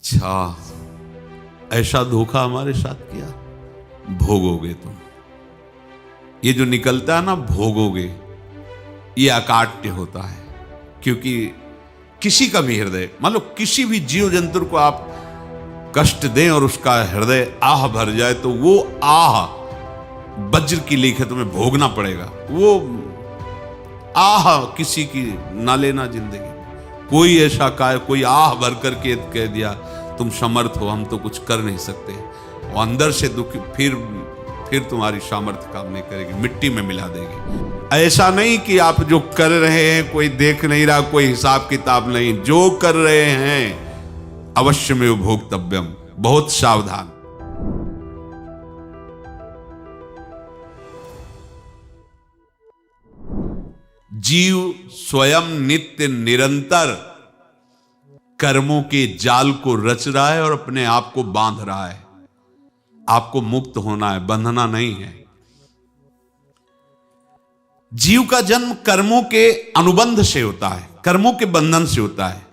अच्छा, ऐसा धोखा हमारे साथ किया, भोगोगे तुम। ये जो निकलता है ना भोगोगे, ये अकाट्य होता है। क्योंकि किसी का भी हृदय, मान लो किसी भी जीव जंतु को आप कष्ट दें और उसका हृदय आह भर जाए, तो वो आह वज्र की लीक है, तुम्हें भोगना पड़ेगा। वो आह किसी की ना लेना जिंदगी। कोई ऐसा कोई आह भर करके कह दिया तुम समर्थ हो, हम तो कुछ कर नहीं सकते, और अंदर से दुखी, फिर तुम्हारी सामर्थ्य काम नहीं करेगी, मिट्टी में मिला देगी। ऐसा नहीं कि आप जो कर रहे हैं कोई देख नहीं रहा, कोई हिसाब किताब नहीं, जो कर रहे हैं अवश्य में भोक्तव्यम, बहुत सावधान। जीव स्वयं नित्य निरंतर कर्मों के जाल को रच रहा है और अपने आप को बांध रहा है। आपको मुक्त होना है, बंधना नहीं है। जीव का जन्म कर्मों के अनुबंध से होता है, कर्मों के बंधन से होता है,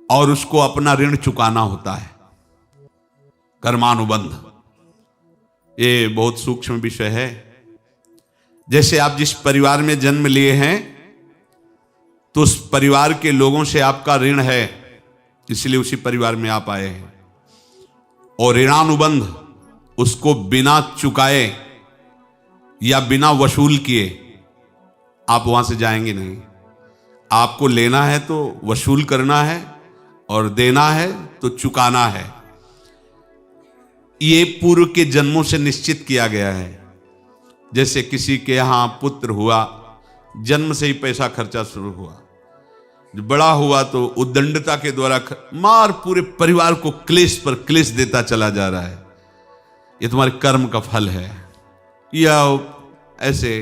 और उसको अपना ऋण चुकाना होता है। कर्मानुबंध ये बहुत सूक्ष्म विषय है। जैसे आप जिस परिवार में जन्म लिए हैं, तो उस परिवार के लोगों से आपका ऋण है, इसलिए उसी परिवार में आप आए हैं। और ऋणानुबंध, उसको बिना चुकाए या बिना वसूल किए आप वहां से जाएंगे नहीं। आपको लेना है तो वसूल करना है, और देना है तो चुकाना है। ये पूर्व के जन्मों से निश्चित किया गया है। जैसे किसी के यहां पुत्र हुआ, जन्म से ही पैसा खर्चा शुरू हुआ, जो बड़ा हुआ तो उद्दंडता के द्वारा मार पूरे परिवार को क्लेश पर क्लेश देता चला जा रहा है। ये तुम्हारे कर्म का फल है। या ऐसे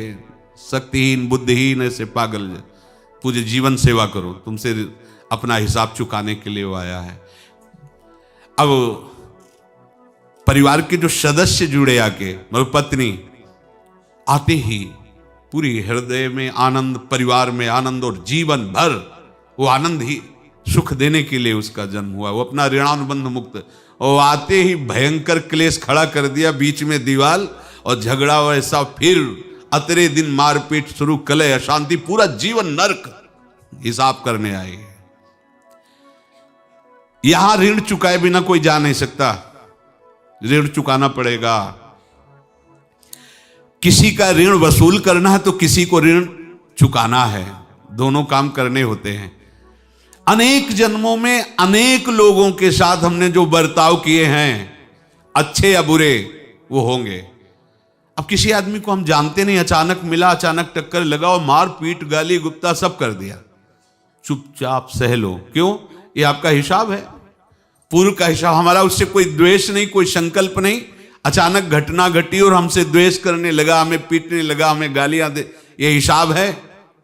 शक्तिहीन बुद्धिहीन ऐसे पागल पूरे जीवन सेवा करो, तुमसे अपना हिसाब चुकाने के लिए वो आया है। अब परिवार के जो सदस्य जुड़े आके, मतलब पत्नी आते ही पूरी हृदय में आनंद, परिवार में आनंद, और जीवन भर वो आनंद ही सुख देने के लिए उसका जन्म हुआ। वो अपना ऋणानुबंध मुक्त, और आते ही भयंकर क्लेश खड़ा कर दिया, बीच में दीवाल और झगड़ा वैसा, फिर अतरे दिन मारपीट शुरू, कलह अशांति, पूरा जीवन नरक हिसाब करने आए। यहां ऋण चुकाए बिना कोई जा नहीं सकता, ऋण चुकाना पड़ेगा। किसी का ऋण वसूल करना है तो किसी को ऋण चुकाना है, दोनों काम करने होते हैं। अनेक जन्मों में अनेक लोगों के साथ हमने जो बर्ताव किए हैं, अच्छे या बुरे, वो होंगे। अब किसी आदमी को हम जानते नहीं, अचानक मिला, अचानक टक्कर लगा और मार पीट गाली गुप्ता सब कर दिया, चुपचाप सह लो। क्यों? ये आपका हिसाब है, पूर्व का हिसाब। हमारा उससे कोई द्वेष नहीं, कोई संकल्प नहीं। अचानक घटना घटी और हमसे द्वेष करने लगा, हमें पीटने लगा, हमें गालियां दे, ये हिसाब है,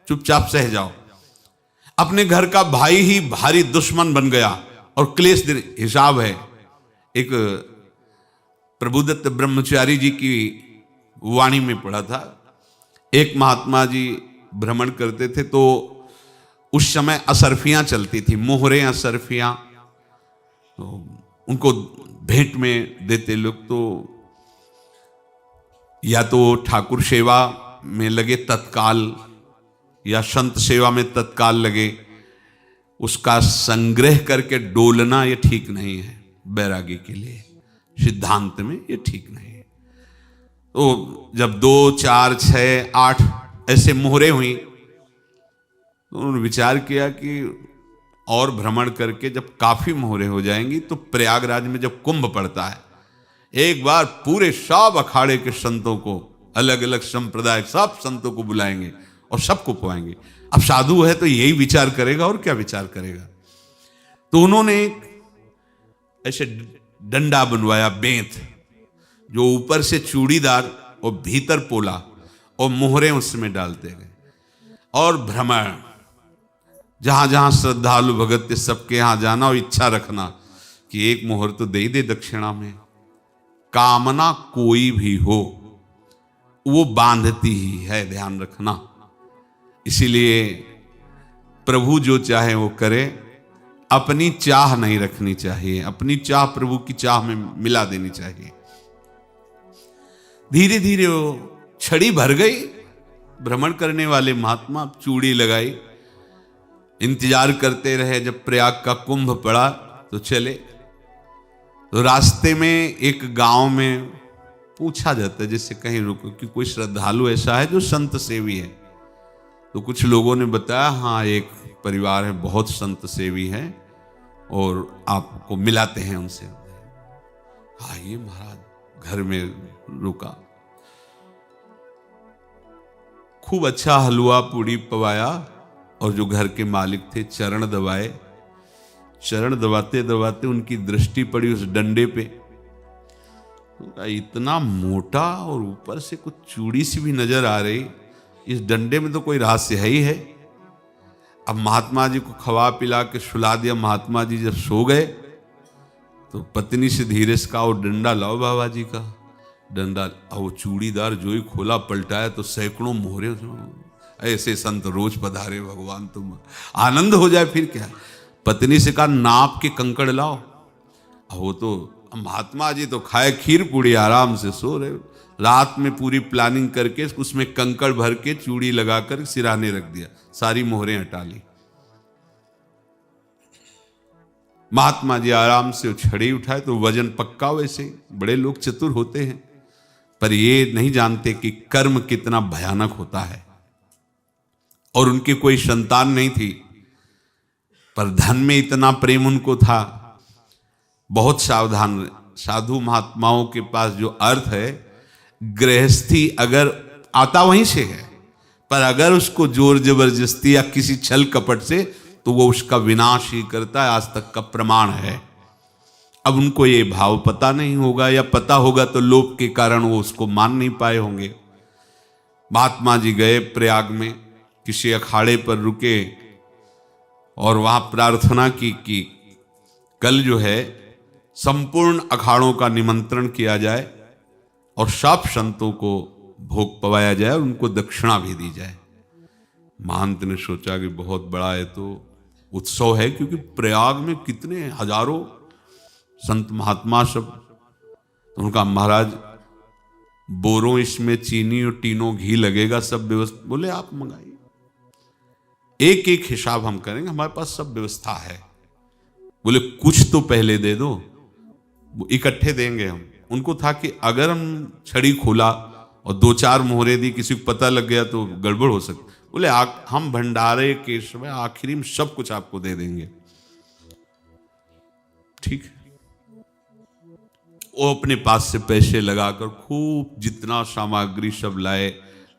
चुपचाप सह जाओ। अपने घर का भाई ही भारी दुश्मन बन गया और क्लेश दे, हिसाब है। एक प्रभुदत्त ब्रह्मचारी जी की वाणी में पढ़ा था, एक महात्मा जी भ्रमण करते थे, तो उस समय असरफियां चलती थी, मोहरें असरफियां, तो उनको भेंट में देते लोग। तो या तो ठाकुर सेवा में लगे तत्काल, या संत सेवा में तत्काल लगे, उसका संग्रह करके डोलना ये ठीक नहीं है। बैरागी के लिए सिद्धांत में ये ठीक नहीं है। तो जब 2, 4, 6, 8 ऐसे मोहरे हुई, तो उन्होंने विचार किया कि और भ्रमण करके जब काफी मोहरे हो जाएंगी, तो प्रयागराज में जब कुंभ पड़ता है, एक बार पूरे सब अखाड़े के संतों को, अलग अलग संप्रदाय सब संतों को बुलाएंगे और सबको पवाएंगे। अब साधु है तो यही विचार करेगा, और क्या विचार करेगा। तो उन्होंने ऐसे डंडा बनवाया, बेंत, जो ऊपर से चूड़ीदार और भीतर पोला, और मोहरे उसमें डालते गए, और भ्रमण, जहां जहां श्रद्धालु भगत थे सबके यहां जाना, और इच्छा रखना कि एक मोहर तो दे दे दक्षिणा में। कामना कोई भी हो वो बांधती ही है, ध्यान रखना। इसीलिए प्रभु जो चाहे वो करे, अपनी चाह नहीं रखनी चाहिए, अपनी चाह प्रभु की चाह में मिला देनी चाहिए। धीरे धीरे वो छड़ी भर गई। भ्रमण करने वाले महात्मा चूड़ी लगाई, इंतजार करते रहे। जब प्रयाग का कुंभ पड़ा तो चले। तो रास्ते में एक गांव में पूछा जाता है, जैसे कहीं रुको कि कोई श्रद्धालु ऐसा है जो संत सेवी है। तो कुछ लोगों ने बताया, हाँ एक परिवार है बहुत संत सेवी है और आपको मिलाते हैं उनसे। आइए महाराज, घर में रुका। खूब अच्छा हलवा पूड़ी पवाया और जो घर के मालिक थे चरण दबाए। चरण दबाते दबाते उनकी दृष्टि पड़ी उस डंडे पे। इतना मोटा और ऊपर से कुछ चूड़ी सी भी नजर आ रही, इस डंडे में तो कोई रहस्य है ही है। अब महात्मा जी को खवा पिला के सुला दिया। महात्मा जी जब सो गए तो पत्नी से धीरे से कहा, वो डंडा लाओ बाबा जी का। डंडा, वो चूड़ीदार जो ही खोला पलटाया तो सैकड़ों मोहरे। ऐसे संत रोज पधारे भगवान, तुम आनंद हो जाए फिर क्या। पत्नी से कहा, नाप के कंकड़ लाओ। वो तो महात्मा जी तो खाए खीर पूड़ी, आराम से सो रहे। रात में पूरी प्लानिंग करके उसमें कंकड़ भर के चूड़ी लगाकर सिराने रख दिया, सारी मोहरें हटा ली। महात्मा जी आराम से छड़ी उठाए तो वजन पक्का। वैसे बड़े लोग चतुर होते हैं, पर ये नहीं जानते कि कर्म कितना भयानक होता है। और उनकी कोई संतान नहीं थी, पर धन में इतना प्रेम उनको था। बहुत सावधान। साधु महात्माओं के पास जो अर्थ है, गृहस्थी अगर आता वहीं से है, पर अगर उसको जोर जबरदस्ती या किसी छल कपट से, तो वो उसका विनाश ही करता है। आज तक का प्रमाण है। अब उनको ये भाव पता नहीं होगा, या पता होगा तो लोभ के कारण वो उसको मान नहीं पाए होंगे। महात्मा जी गए प्रयाग में, किसी अखाड़े पर रुके और वहां प्रार्थना की कि कल जो है संपूर्ण अखाड़ों का निमंत्रण किया जाए और सब संतों को भोग पवाया जाए और उनको दक्षिणा भी दी जाए। महंत ने सोचा कि बहुत बड़ा है तो उत्सव है, क्योंकि प्रयाग में कितने हजारों संत महात्मा सब। तो उनका, महाराज बोरों इसमें चीनी और टीनों घी लगेगा, सब व्यवस्था। बोले आप मंगाइए, एक एक हिसाब हम करेंगे, हमारे पास सब व्यवस्था है। बोले कुछ तो पहले दे दो, इकट्ठे देंगे हम। उनको था कि अगर हम छड़ी खोला और दो चार मोहरे दी, किसी को पता लग गया तो गड़बड़ हो सकती। बोले हम भंडारे के समय आखिरी में सब कुछ आपको दे देंगे। ठीक है। वो अपने पास से पैसे लगाकर खूब जितना सामग्री सब लाए,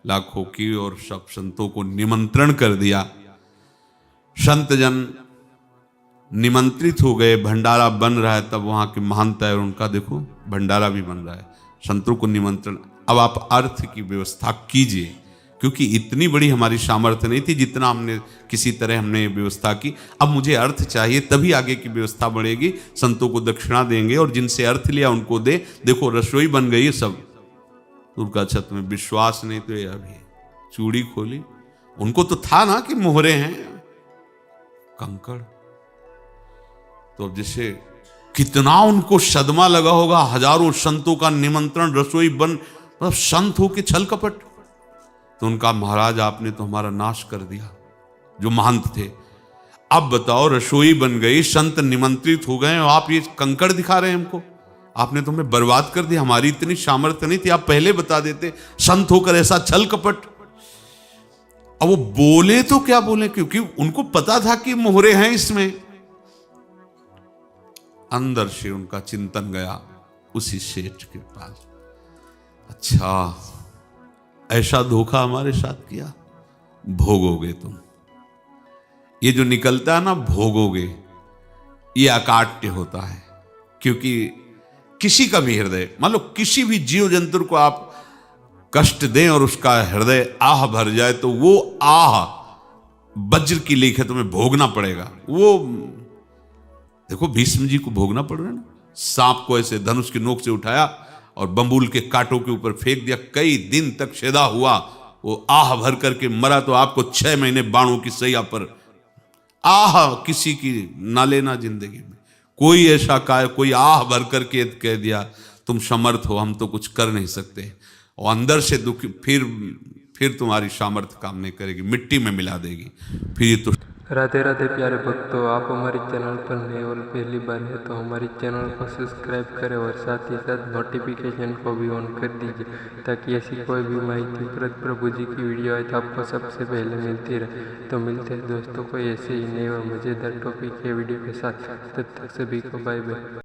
लाखों की, और सब संतों को निमंत्रण कर दिया। संत जन निमंत्रित हो गए। भंडारा बन रहा है, तब वहां के महंत है और उनका देखो भंडारा भी बन रहा है, संतों को निमंत्रण। अब आप अर्थ की व्यवस्था कीजिए, क्योंकि इतनी बड़ी हमारी सामर्थ्य नहीं थी जितना हमने किसी तरह हमने व्यवस्था की। अब मुझे अर्थ चाहिए, तभी आगे की व्यवस्था बढ़ेगी। संतों को दक्षिणा देंगे और जिनसे अर्थ लिया उनको दे। देखो रसोई बन गई है सब। उनका, अच्छा तुम्हें विश्वास नहीं तो ये अभी चूड़ी खोली। उनको तो था ना कि मोहरे हैं, कंकड़। तो अब जैसे कितना उनको सदमा लगा होगा। हजारों संतों का निमंत्रण, रसोई बन, मतलब संत हो के छल कपट। तो उनका, महाराज आपने तो हमारा नाश कर दिया, जो महंत थे। अब बताओ, रसोई बन गई, संत निमंत्रित हो गए, और आप ये कंकड़ दिखा रहे हैं हमको। आपने तो हमें बर्बाद कर दिया। हमारी इतनी सामर्थ्य नहीं थी, आप पहले बता देते। संत होकर ऐसा छल कपट। अब वो बोले तो क्या बोले, क्योंकि उनको पता था कि मोहरे हैं इसमें। अंदर से उनका चिंतन गया उसी सेठ के पास, अच्छा ऐसा धोखा हमारे साथ किया, भोगोगे तुम। ये जो निकलता है ना, भोगोगे, ये अकाट्य होता है। क्योंकि किसी का भी हृदय, मान लो किसी भी जीव जंतु को आप कष्ट दें और उसका हृदय आह भर जाए, तो वो आह वज्र की लेख है, तुम्हें भोगना पड़ेगा। वो देखो भीष्म जी को भोगना पड़ रहा है ना। सांप को ऐसे धनुष की नोक से उठाया और बंबूल के कांटों के ऊपर फेंक दिया, कई दिन तक शेदा हुआ, वो आह भर करके मरा। तो आपको 6 महीने बाणों की सैया पर आह किसी की ना लेना जिंदगी में। कोई ऐसा कोई आह भर करके कह दिया तुम समर्थ हो, हम तो कुछ कर नहीं सकते, और अंदर से दुख, फिर तुम्हारी सामर्थ्य काम नहीं करेगी, मिट्टी में मिला देगी। फिर ये तो राधे राधे प्यारे भक्तों, आप हमारे चैनल पर नए और पहली बार है तो हमारे चैनल को सब्सक्राइब करें और साथ ही साथ नोटिफिकेशन को भी ऑन कर दीजिए, ताकि ऐसी कोई भी माहिती प्रभु जी की वीडियो आए तो आपको सबसे पहले मिलती रहे। तो मिलते हैं दोस्तों को ऐसे ही नए और मज़ेदार टॉपिक के वीडियो के साथ, तब तक सभी को बाय बाय।